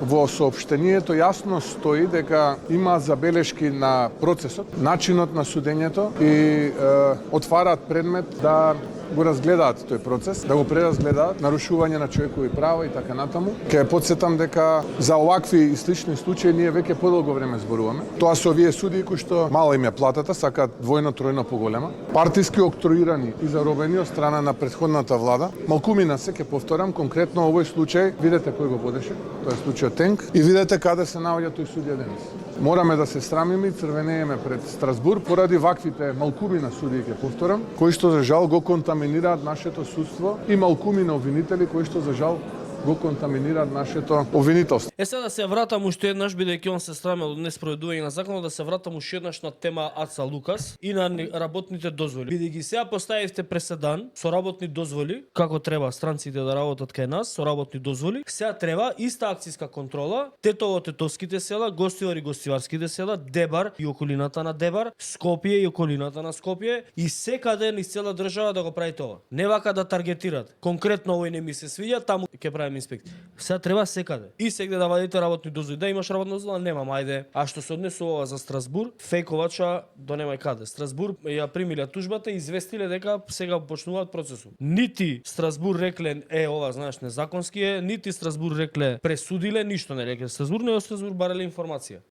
Во соопштението јасно стои дека има забелешки на процесот, начинот на судењето и отвараат предмет да го разгледаат тој процес, да го преразгледаат, нарушување на човекови права и така натаму. Ке потсетам дека за овакви и слични случаи ние веќе подолго време зборуваме. Тоа се овие судии кои што мала им е платата, сакаат двојно, тројно поголема, партиски октроирани и заробени од страна на претходната влада. Малкумина се, ке повторам, конкретно овој случај, видете кој го водеше, тоа е случајот Тенк, и видете каде се наоѓа тој судија денес. Мораме да се срамиме и црвенееме пред Страсбур поради ваквите малкумина судии, ке повторам, кои што за жал го контаминираат нашето судство и малкумина обвинители кои што за жал го контаминираат нашето обвинителство. Сега да се вратам уште еднаш, бидејќи он се страмел од неспроведување на законот, да се вратам уште еднаш на тема Аца Лукас и на работните дозволи. Бидејќи сега поставивте преседан со работни дозволи, како треба странците да работат кај нас, со работни дозволи, сега треба иста акциска контрола, Тетово-Тетовските села, Гостивар и Гостиварските села, Дебар и околината на Дебар, Скопје и околината на Скопје и секаде низ цела држава да го прави тоа. Не вака да таргетират. Конкретно овој не ми се свиѓа, таму ќе правиме инспекција. Сега треба секаде. И сегде да вадите работни дозволи. Да имаш работна дозвола, немам, ајде. А што се однесува за Страсбур, фејковача до немај каде. Страсбур ја примиле тужбата и известиле дека сега почнуваат процесот. Нити Страсбур рекле ова знаеш незаконски е, нити Страсбур рекле пресудиле, ништо не рекле. Страсбур барале информација.